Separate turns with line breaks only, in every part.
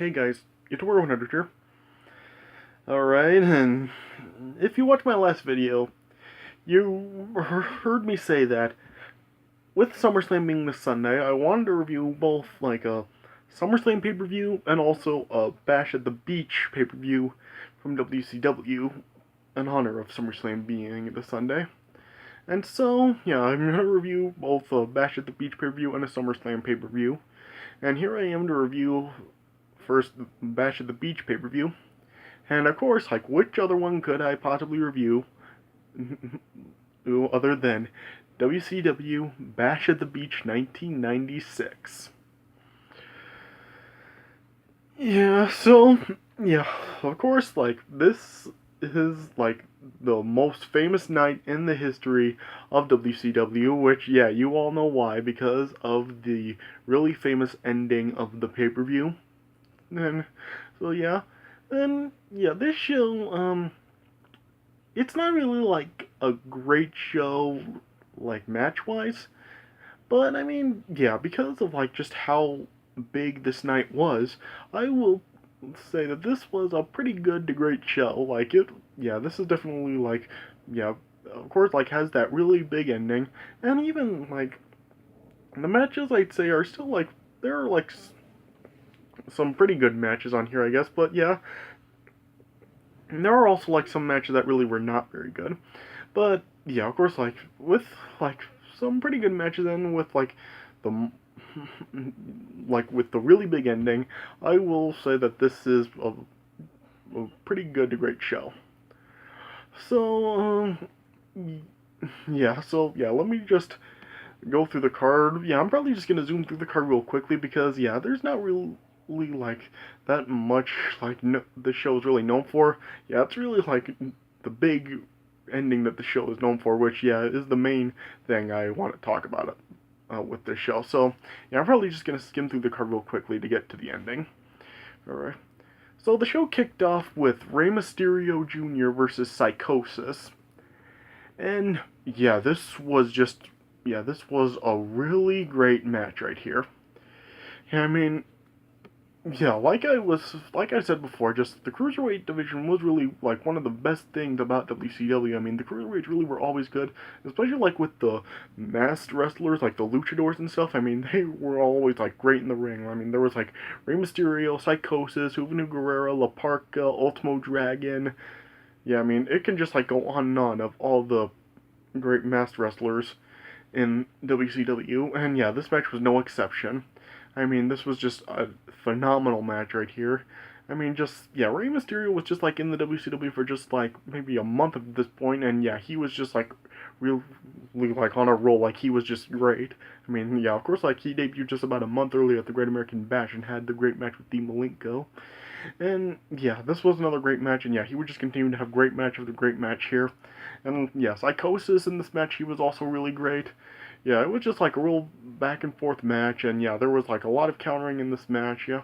Hey guys, it's War 100 here. Alright, and if you watched my last video, you heard me say that with SummerSlam being this Sunday, I wanted to review both like a SummerSlam pay-per-view and also a Bash at the Beach pay-per-view from WCW in honor of SummerSlam being this Sunday. And so, yeah, I'm going to review both a Bash at the Beach pay-per-view and a SummerSlam pay-per-view. And here I am to review first Bash at the Beach pay-per-view. And of course, like, which other one could I possibly review other than WCW Bash at the Beach 1996? Yeah, of course, like, this is, like, the most famous night in the history of WCW, which, yeah, you all know why, because of the really famous ending of the pay-per-view. And, so yeah, this show, it's not really, like, a great show, like, match-wise, but, I mean, yeah, because of, like, just how big this night was, I will say that this was a pretty good to great show. Like, this is definitely, like, yeah, of course, like, has that really big ending, and even, like, the matches, I'd say, are still, like, there are, like, some pretty good matches on here, I guess, but, yeah, and there are also, like, some matches that really were not very good, but, yeah, of course, like, with, like, some pretty good matches, and with, like, the like, with the really big ending, I will say that this is a pretty good to great show. So, let me just go through the card. Yeah, I'm probably just gonna zoom through the card real quickly because, yeah, there's not really, like, that much, like, the show is really known for. Yeah, it's really, like, the big ending that the show is known for, which, yeah, is the main thing I want to talk about with this show. So, yeah, I'm probably just going to skim through the card real quickly to get to the ending. Alright. So, the show kicked off with Rey Mysterio Jr. versus Psychosis. And, yeah, this was a really great match right here. I mean, yeah, like I said before, just the Cruiserweight division was really, like, one of the best things about WCW. I mean, the Cruiserweights really were always good, especially, like, with the masked wrestlers, like the luchadors and stuff. I mean, they were always, like, great in the ring. I mean, there was, like, Rey Mysterio, Psychosis, Juvenil Guerrera, La Parca, Ultimo Dragon. Yeah, I mean, it can just, like, go on and on of all the great masked wrestlers in WCW, and yeah, this match was no exception. I mean, this was just a phenomenal match right here. I mean, Rey Mysterio was just, like, in the WCW for just, like, maybe a month at this point, and yeah, he was just, like, really, like, on a roll. Like, he was just great. I mean, yeah, of course, like, he debuted just about a month earlier at the Great American Bash and had the great match with Malenko. And, yeah, this was another great match, and yeah, he would just continue to have great match after great match here. And, yeah, Psychosis in this match, he was also really great. Yeah, it was just, like, a real back and forth match, and yeah, there was, like, a lot of countering in this match, yeah.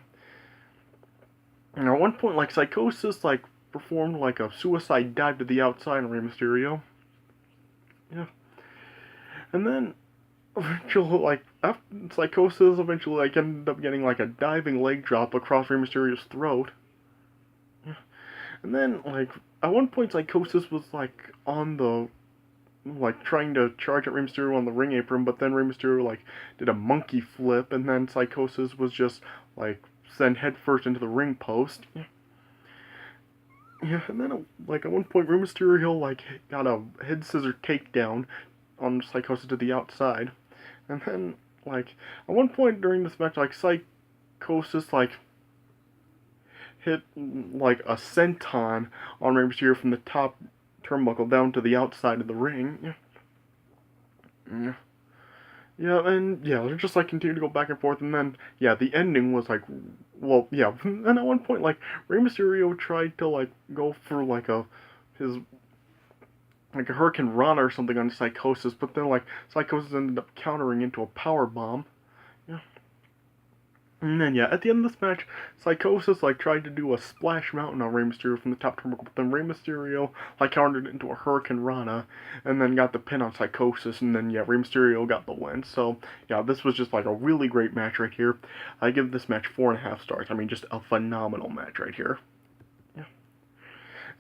And at one point, like, Psychosis, like, performed, like, a suicide dive to the outside on Rey Mysterio. Yeah. And then, eventually, like, after Psychosis eventually, like, ended up getting, like, a diving leg drop across Rey Mysterio's throat. Yeah. And then, like, at one point, Psychosis was, like, on the, like, trying to charge at Rey Mysterio on the ring apron, but then Rey Mysterio, like, did a monkey flip, and then Psychosis was just, like, sent headfirst into the ring post. Yeah, and then, like, at one point, Rey Mysterio, like, got a head scissor takedown on Psychosis to the outside. And then, like, at one point during this match, like, Psychosis, like, hit, like, a senton on Rey Mysterio from the top turnbuckle down to the outside of the ring. Yeah. Yeah, and yeah, they're just, like, continue to go back and forth, and then, yeah, the ending was, like, well, yeah, and at one point, like, Rey Mysterio tried to, like, go for, like, like, a Hurricane Rana or something on Psychosis, but then, like, Psychosis ended up countering into a power bomb. Yeah. And then, yeah, at the end of this match, Psychosis, like, tried to do a splash mountain on Rey Mysterio from the top turnbuckle, but then Rey Mysterio, like, countered it into a Hurricane Rana, and then got the pin on Psychosis, and then, yeah, Rey Mysterio got the win. So, yeah, this was just, like, a really great match right here. I give this match 4.5 stars. I mean, just a phenomenal match right here. Yeah.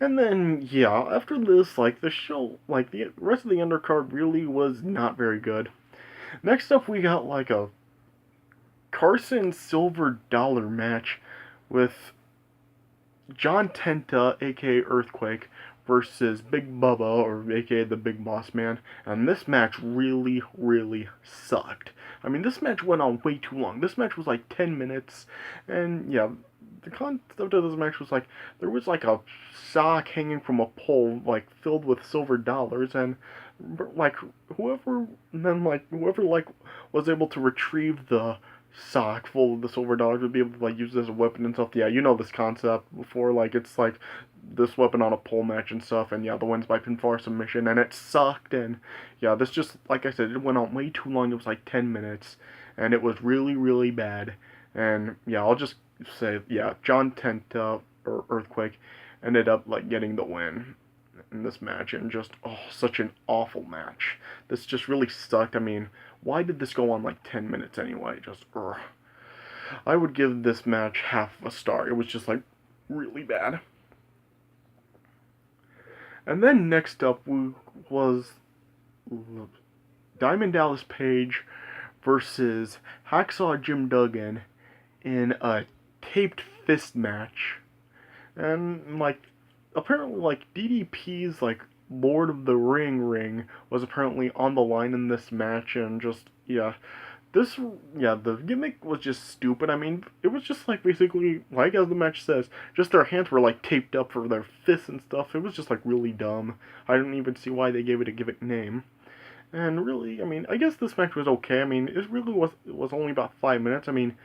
And then, yeah, after this, like, the show, like, the rest of the undercard really was not very good. Next up, we got, like, a Carson Silver Dollar match with John Tenta, aka Earthquake, versus Big Bubba, or aka the Big Boss Man, and this match really, really sucked. I mean, this match went on way too long. This match was like 10 minutes, and yeah, the concept of this match was like, there was like a sock hanging from a pole, like, filled with silver dollars, and like, whoever like was able to retrieve the sock full of the silver dollars would be able to like use it as a weapon and stuff. Yeah, you know this concept before. Like, it's like this weapon on a pole match and stuff. And yeah, the wins by pinfall submission, and it sucked. And yeah, this just, like I said, it went on way too long. It was like 10 minutes, and it was really, really bad. And yeah, I'll just say, yeah, John Tenta, or Earthquake, ended up like getting the win in this match, and just, oh, such an awful match. This just really sucked. I mean, why did this go on like 10 minutes anyway? Just, ugh. I would give this match half a star. It was just like really bad. And then next up was Diamond Dallas Page versus Hacksaw Jim Duggan in a taped fist match. And like, apparently, like, DDP's like Lord of the ring was apparently on the line in this match, and just, yeah, this, yeah, the gimmick was just stupid. I mean, it was just like basically, like as the match says, just their hands were like taped up for their fists and stuff. It was just like really dumb. I don't even see why they gave it a gimmick name. And really, I mean, I guess this match was okay. I mean, it was only about 5 minutes. I mean,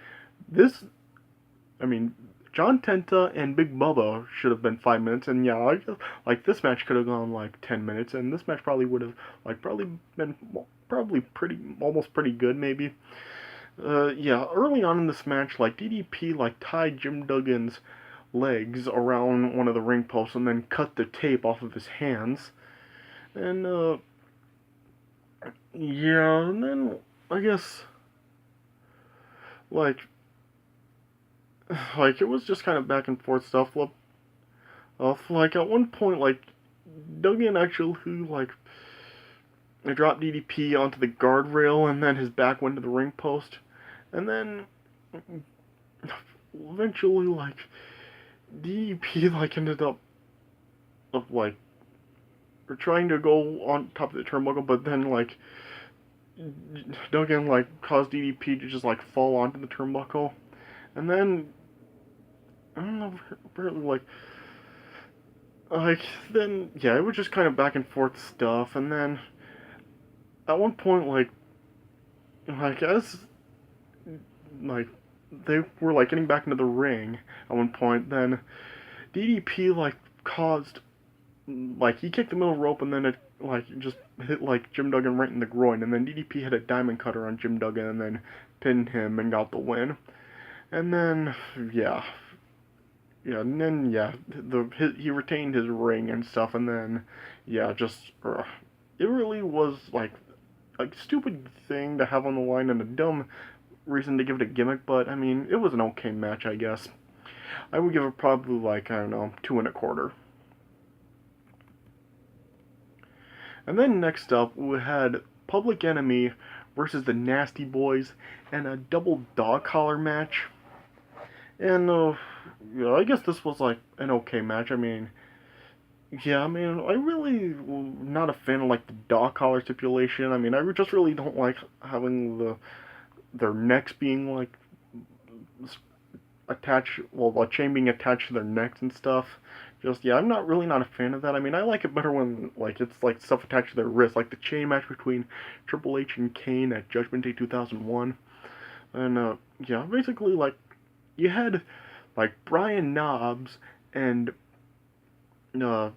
this, I mean, John Tenta and Big Bubba should have been 5 minutes, and yeah, I guess, like, this match could have gone like 10 minutes, and this match probably would have like probably been probably pretty, almost pretty good maybe. Yeah, early on in this match, like, DDP like tied Jim Duggan's legs around one of the ring posts and then cut the tape off of his hands, and yeah, and then I guess like like it was just kind of back and forth stuff. Like, at one point, like, Duggan actually like dropped DDP onto the guardrail, and then his back went to the ring post, and then eventually, like, DDP like ended up like trying to go on top of the turnbuckle, but then like Duggan like caused DDP to just like fall onto the turnbuckle, and then I don't know, apparently like then yeah, it was just kind of back and forth stuff, and then at one point, like as like they were like getting back into the ring at one point, then DDP like caused, like, he kicked the middle rope, and then it like just hit like Jim Duggan right in the groin, and then DDP hit a diamond cutter on Jim Duggan and then pinned him and got the win. And then yeah, and then yeah, he retained his ring and stuff, and then yeah, just it really was like a stupid thing to have on the line and a dumb reason to give it a gimmick, but I mean, it was an okay match, I guess. I would give it probably like, I don't know, 2.25. And then next up, we had Public Enemy versus the Nasty Boys and a double dog collar match. And yeah, I guess this was like an okay match. I mean, yeah, I mean, I really not a fan of like the dog collar stipulation. I mean, I just really don't like having their necks being like attached, well, a chain being attached to their necks and stuff. Just, yeah, I'm not really not a fan of that. I mean, I like it better when like it's like stuff attached to their wrists, like the chain match between Triple H and Kane at Judgment Day 2001. And yeah, basically, like, you had like Brian Knobbs and Johnny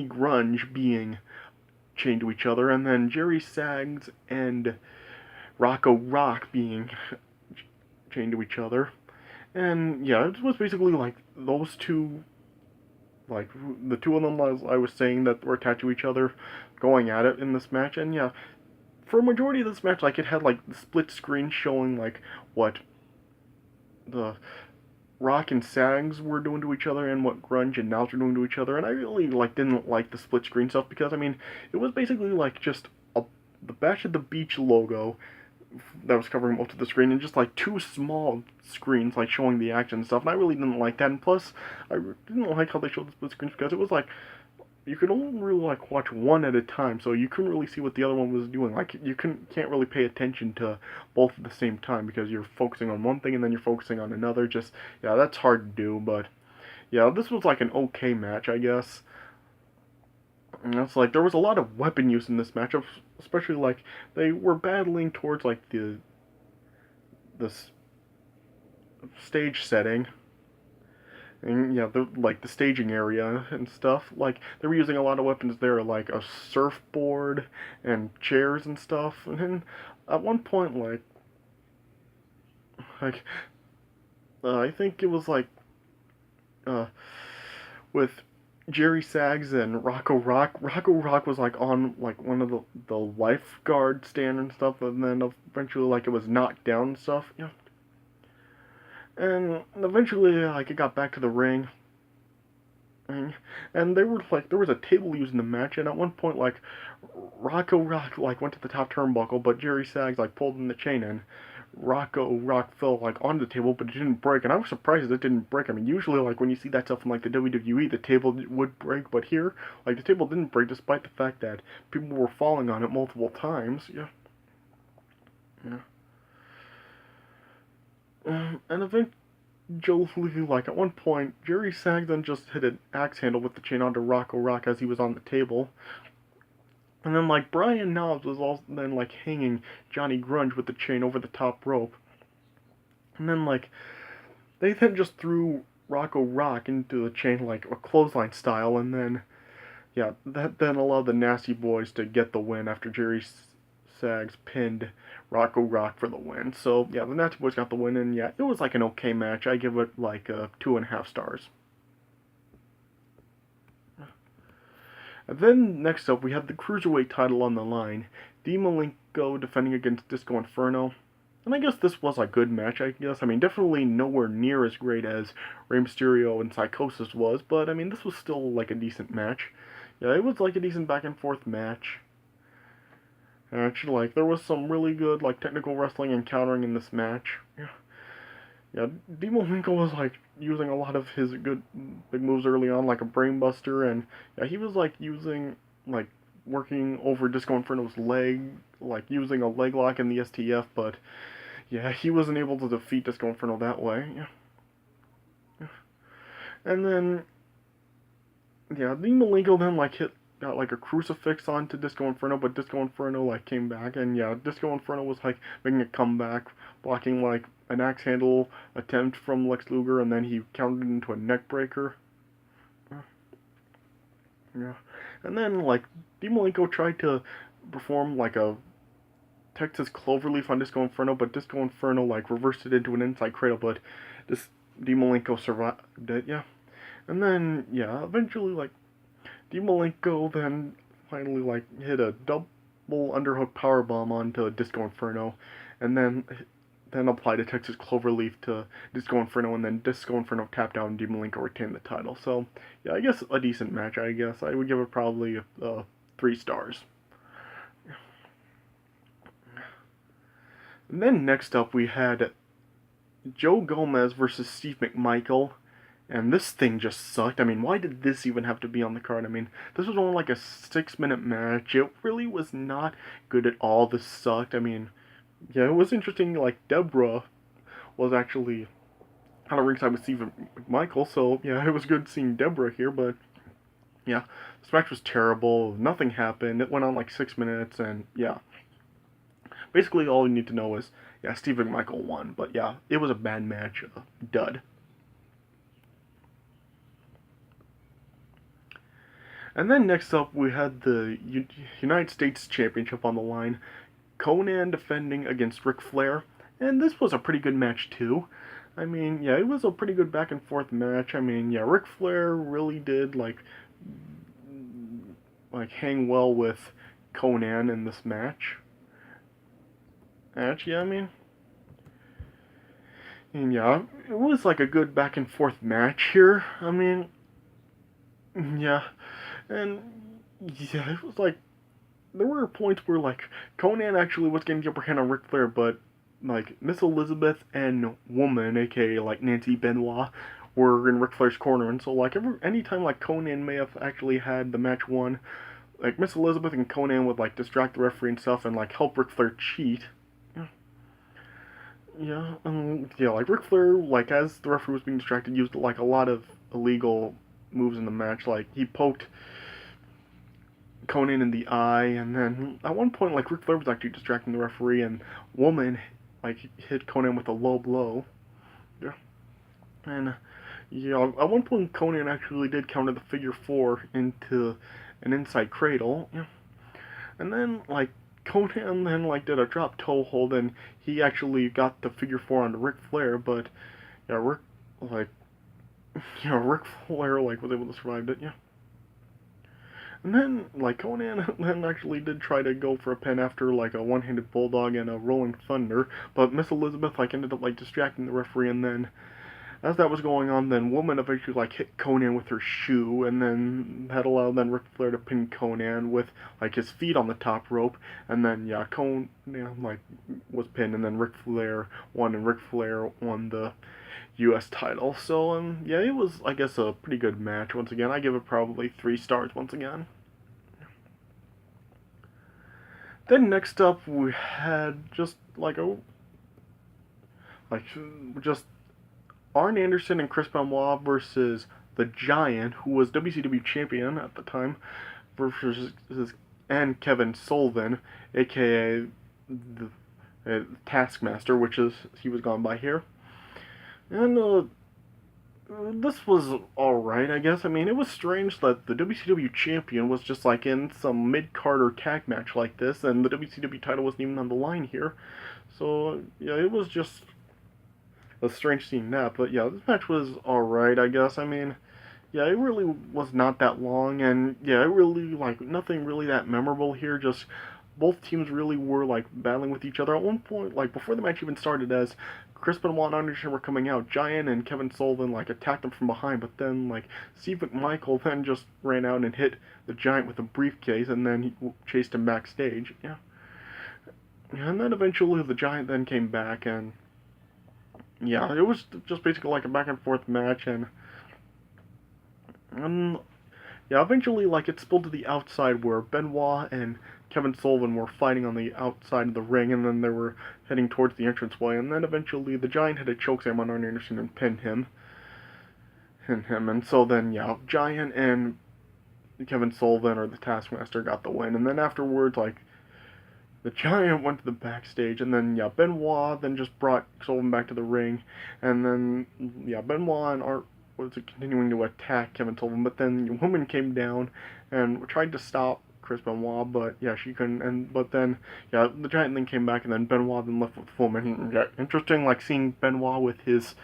Grunge being chained to each other, and then Jerry Sags and Rocco Rock being chained to each other. And yeah, it was basically like those two, like the two of them, as I was saying, that were attached to each other, going at it in this match. And yeah, for a majority of this match, like it had like the split screen showing like what the Rock and Sags were doing to each other and what Grunge and Nals were doing to each other. And I really like didn't like the split screen stuff because I mean it was basically like just the Bash at the Beach logo that was covering most of the screen, and just like two small screens like showing the action and stuff. And I really didn't like that. And plus, I didn't like how they showed the split screens because it was like you could only really like watch one at a time, so you couldn't really see what the other one was doing. Like you can't really pay attention to both at the same time because you're focusing on one thing and then you're focusing on another. Just yeah, that's hard to do. But yeah, this was like an okay match, I guess. And it's like there was a lot of weapon use in this matchup, especially like they were battling towards like the stage setting, and yeah, like the staging area and stuff. Like they were using a lot of weapons there, like a surfboard and chairs and stuff. And then at one point, like I think it was like uh, with Jerry Sags and Rocco Rock. Rocco Rock was like on like one of the lifeguard stand and stuff, and then eventually like it was knocked down and stuff. Yeah. And eventually like it got back to the ring. And they were like there was a table used in the match, and at one point like Rocco Rock like went to the top turnbuckle, but Jerry Sags like pulled in the chain, and Rocco Rock fell like onto the table, but it didn't break. And I was surprised it didn't break. I mean, usually like when you see that stuff in like the WWE, the table would break, but here like the table didn't break despite the fact that people were falling on it multiple times. Yeah, yeah. And eventually, like at one point, Jerry Sags then just hit an axe handle with the chain onto Rocco Rock as he was on the table. And then, like, Brian Knobbs was also then, like, hanging Johnny Grunge with the chain over the top rope. And then, like, they then just threw Rocco Rock into the chain, like, a clothesline style. And then, yeah, that then allowed the Nasty Boys to get the win after Jerry Sags pinned Rocco Rock for the win. So, yeah, the Nasty Boys got the win. And, yeah, it was, like, an okay match. I give it, like, 2.5 stars. And then next up, we have the Cruiserweight title on the line. Malenko defending against Disco Inferno. And I guess this was a good match, I guess. I mean, definitely nowhere near as great as Rey Mysterio and Psychosis was, but I mean, this was still like a decent match. Yeah, it was like a decent back and forth match. And actually, like, there was some really good, like, technical wrestling and countering in this match. Yeah. Yeah, Malenko was like using a lot of his good big moves early on, like a brainbuster, and yeah, he was like using like working over Disco Inferno's leg, like using a leg lock in the STF, but yeah, he wasn't able to defeat Disco Inferno that way. Yeah, yeah. And then yeah, Malenko then like got like a crucifix onto Disco Inferno, but Disco Inferno like came back, and yeah, Disco Inferno was like making a comeback, blocking like an axe handle attempt from Lex Luger, and then he countered into a neck breaker. Yeah, and then like Malenko tried to perform like a Texas Cloverleaf on Disco Inferno, but Disco Inferno like reversed it into an inside cradle, but this Malenko survived it. Yeah, and then yeah, eventually like Malenko then finally like hit a double underhook powerbomb onto Disco Inferno, and then applied a Texas Cloverleaf to Disco Inferno, and then Disco Inferno tapped out and Malenko retained the title. So yeah, I guess a decent match. I guess I would give it probably 3 stars. And then next up we had Joe Gomez versus Steve McMichael. And this thing just sucked. I mean, why did this even have to be on the card? I mean, this was only like a 6-minute match. It really was not good at all. This sucked. I mean, yeah, it was interesting. Like, Deborah was actually on a ringside with Steve McMichael. So, yeah, it was good seeing Deborah here. But, yeah, this match was terrible. Nothing happened. It went on like 6 minutes. And, yeah. Basically, all you need to know is, yeah, Steve McMichael won. But, yeah, it was a bad match. Dud. And then next up, we had the United States Championship on the line. Konnan defending against Ric Flair. And this was a pretty good match too. I mean, yeah, it was a pretty good back and forth match. I mean, yeah, Ric Flair really did hang well with Konnan in this match. Yeah, I mean, and yeah, it was like a good back and forth match here. I mean, yeah, and yeah, it was like there were points where like Konnan actually was getting the upper hand on Ric Flair, but like Miss Elizabeth and Woman, aka like Nancy Benoit, were in Ric Flair's corner, and so like anytime like Konnan may have actually had the match won, like Miss Elizabeth and Konnan would like distract the referee and stuff and like help Ric Flair cheat. Yeah, yeah, like Ric Flair, like as the referee was being distracted, used like a lot of illegal moves in the match. Like he poked Konnan in the eye, and then at one point, like Ric Flair was actually distracting the referee, and Woman like hit Konnan with a low blow. Yeah, and yeah, at one point Konnan actually did counter the figure four into an inside cradle. Yeah, and then like Konnan then like did a drop toe hold, and he actually got the figure four onto Ric Flair, but yeah, like Ric Flair like was able to survive it. Yeah. And then, like, Konnan then actually did try to go for a pin after, like, a one-handed bulldog and a rolling thunder, but Miss Elizabeth, like, ended up, like, distracting the referee, and then, as that was going on, then Woman eventually, like, hit Konnan with her shoe, and then that allowed then Ric Flair to pin Konnan with, like, his feet on the top rope, and then, yeah, Konnan, like, was pinned, and then Ric Flair won, and Ric Flair won the U.S. title. So, yeah, it was, I guess, a pretty good match once again. I give it probably 3 stars once again. Then next up we had just just Arn Anderson and Chris Benoit versus the Giant, who was WCW champion at the time, versus and Kevin Sullivan, aka the Taskmaster, which is he was gone by here. And this was alright, I guess. I mean, it was strange that the WCW champion was just like in some mid-Carter tag match like this, and the WCW title wasn't even on the line here. So, yeah, it was just a strange seeing that. But yeah, this match was alright, I guess. I mean, yeah, it really was not that long, and yeah, it really, like, nothing really that memorable here. Just both teams really were like battling with each other. At one point, like before the match even started, as Chris Benoit and Anderson were coming out, Giant and Kevin Sullivan like attacked them from behind, but then like Steve McMichael then just ran out and hit the Giant with a briefcase, and then he chased him backstage. Yeah, and then eventually the Giant then came back, and yeah, it was just basically like a back and forth match, and um, yeah, eventually like it spilled to the outside where Benoit and Kevin Sullivan were fighting on the outside of the ring, and then they were heading towards the entranceway, and then eventually the Giant had a chokeslam on Arn Anderson and pinned him. And so then, yeah, Giant and Kevin Sullivan, or the Taskmaster, got the win, and then afterwards, like, the Giant went to the backstage, and then, yeah, Benoit then just brought Sullivan back to the ring, and then, yeah, Benoit and Art was continuing to attack Kevin Sullivan, but then the woman came down and tried to stop Chris Benoit, but yeah, she couldn't. But then, yeah, the Giant then came back, and then Benoit then left with the woman. And, yeah, interesting, like seeing Benoit with his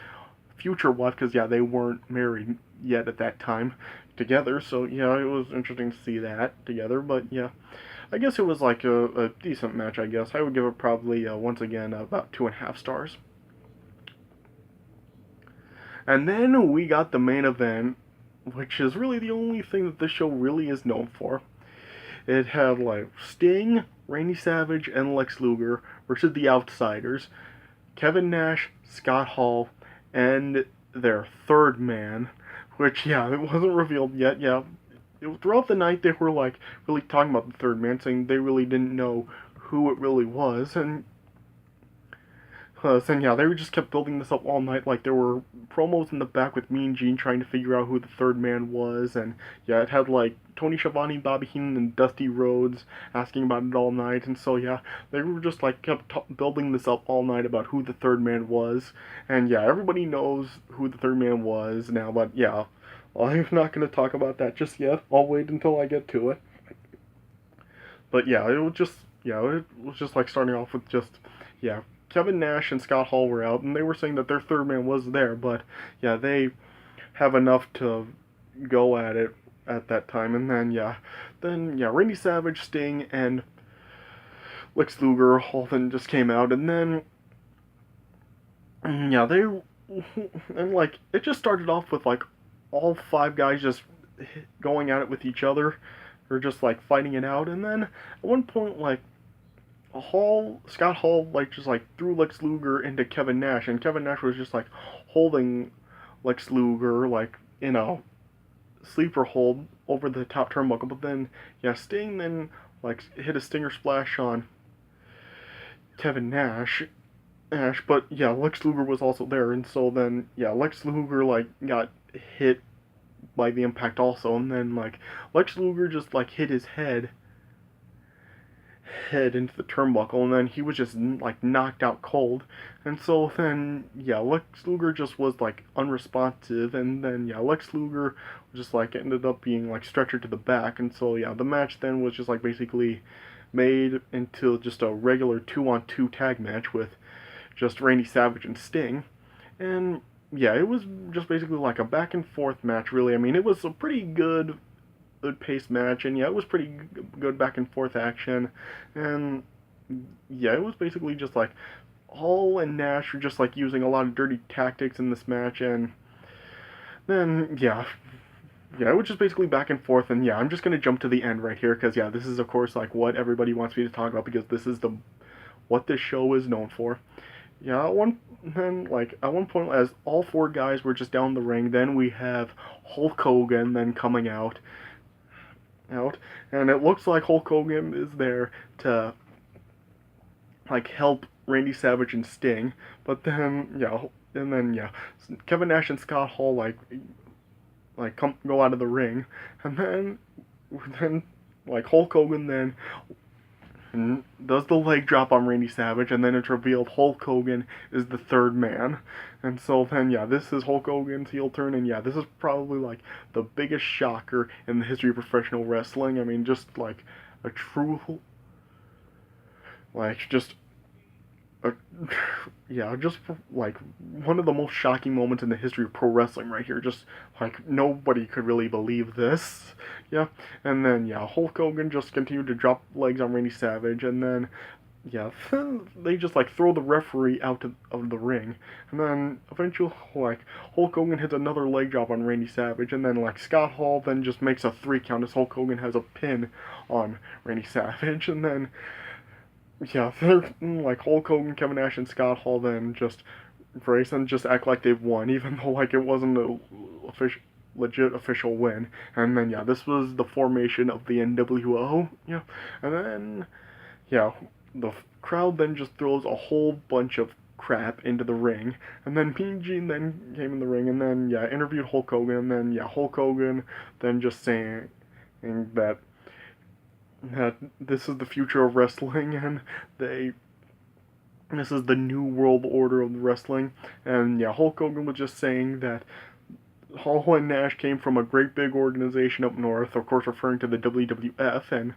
future wife, because yeah, they weren't married yet at that time together. So yeah, it was interesting to see that together. But yeah, I guess it was like a decent match. I guess I would give it probably once again about 2.5 stars. And then we got the main event, which is really the only thing that this show really is known for. It had like Sting, Randy Savage, and Lex Luger versus the Outsiders, Kevin Nash, Scott Hall, and their third man, which yeah, it wasn't revealed yet. Yeah, throughout the night they were like really talking about the third man, saying they really didn't know who it really was, and and yeah, they just kept building this up all night. Like there were promos in the back with Mean Gene trying to figure out who the third man was, and yeah, it had like Tony Schiavone, Bobby Heenan, and Dusty Rhodes asking about it all night. And so yeah, they were just like kept building this up all night about who the third man was. And yeah, everybody knows who the third man was now. But yeah, I'm not gonna talk about that just yet. I'll wait until I get to it. But yeah, it was just like starting off with just yeah. Kevin Nash and Scott Hall were out, and they were saying that their third man was there, but yeah, they have enough to go at it at that time. And then Randy Savage, Sting, and Lex Luger all then just came out, and then yeah, they and like it just started off with like all five guys just going at it with each other, or just like fighting it out, and then at one point like Scott Hall like just like threw Lex Luger into Kevin Nash, and Kevin Nash was just like holding Lex Luger like in a sleeper hold over the top turnbuckle, but then Sting then like hit a stinger splash on Kevin Nash, but yeah, Lex Luger was also there, and so then Lex Luger like got hit by the impact also, and then like Lex Luger just like hit his head into the turnbuckle, and then he was just like knocked out cold, and so then Lex Luger just was like unresponsive, and then Lex Luger just like ended up being like stretchered to the back, and so the match then was just like basically made into just a regular 2-on-2 tag match with just Randy Savage and Sting, and it was just basically like a back and forth match really. I mean, it was a pretty good paced match, and it was pretty good back and forth action, and it was basically just like Hall and Nash were just like using a lot of dirty tactics in this match, and then it was just basically back and forth, and I'm just gonna jump to the end right here because this is of course like what everybody wants me to talk about, because this is what this show is known for. At one point, as all four guys were just down the ring, then we have Hulk Hogan then coming out, and it looks like Hulk Hogan is there to like help Randy Savage and Sting, but then Kevin Nash and Scott Hall like go out of the ring, and then like Hulk Hogan then does the leg drop on Randy Savage, and then it's revealed Hulk Hogan is the third man. And so then, this is Hulk Hogan's heel turn, and this is probably like the biggest shocker in the history of professional wrestling. I mean, just like a true, like just just like one of the most shocking moments in the history of pro wrestling right here. Just like nobody could really believe this. And then Hulk Hogan just continued to drop legs on Randy Savage, and then they just like throw the referee out of the ring, and then eventually like Hulk Hogan hits another leg drop on Randy Savage, and then like Scott Hall then just makes a 3 count as Hulk Hogan has a pin on Randy Savage, and then they're like Hulk Hogan, Kevin Nash, and Scott Hall then just brace and just act like they've won, even though like it wasn't a legit official win. And then this was the formation of the NWO, and then the crowd then just throws a whole bunch of crap into the ring, and then Mean Gene then came in the ring, and then interviewed Hulk Hogan, and then Hulk Hogan then just saying that this is the future of wrestling, and this is the new world order of wrestling. And Hulk Hogan was just saying that Hall and Nash came from a great big organization up north, of course referring to the WWF, and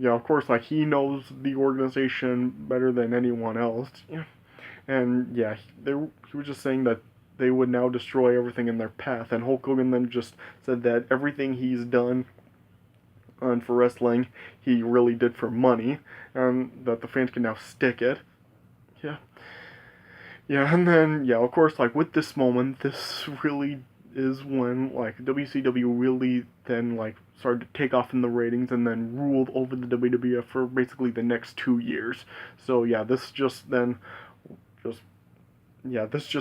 of course like he knows the organization better than anyone else. And he was just saying that they would now destroy everything in their path, and Hulk Hogan then just said that everything he's done for wrestling, he really did for money, and that the fans can now stick it. And then, of course, like, with this moment, this really is when, like, WCW really then, like, started to take off in the ratings and then ruled over the WWF for basically the next 2 years. So, this just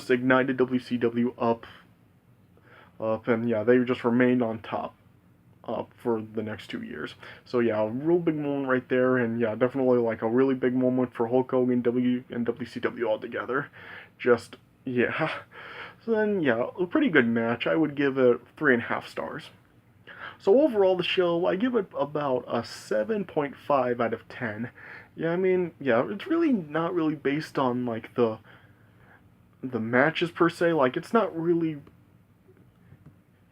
ignited WCW up, and, they just remained on top for the next 2 years. So a real big moment right there, and definitely like a really big moment for Hulk Hogan, and WCW all together. Just So then a pretty good match. I would give it 3.5 stars. So overall, the show, I give it about a 7.5 out of 10. I mean, it's really not really based on like the matches per se. Like, it's not really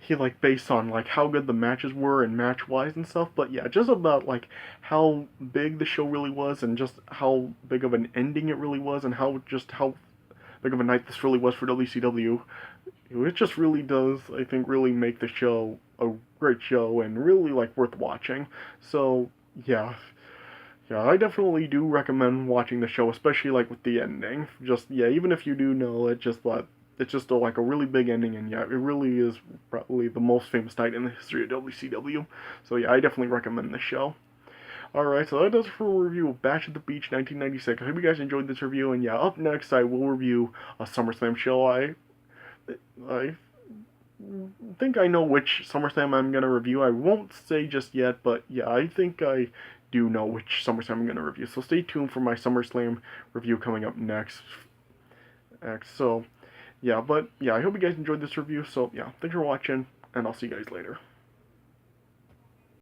he like based on like how good the matches were and match wise and stuff, but yeah, just about like how big the show really was and just how big of an ending it really was and how big of a night this really was for WCW. It just really does, I think, really make the show a great show and really like worth watching. So yeah, yeah, I definitely do recommend watching the show, especially like with the ending. Just yeah, even if you do know it, just like it's just like a really big ending, and yeah, it really is probably the most famous night in the history of WCW. So yeah, I definitely recommend this show. Alright, so that does it for a review of Bash at the Beach 1996. I hope you guys enjoyed this review, and yeah, up next I will review a SummerSlam show. I think I know which SummerSlam I'm gonna review. I won't say just yet, but yeah, I think I do know which SummerSlam I'm gonna review. So stay tuned for my SummerSlam review coming up next. So yeah, but yeah, I hope you guys enjoyed this review. So yeah, thanks for watching, and I'll see you guys later.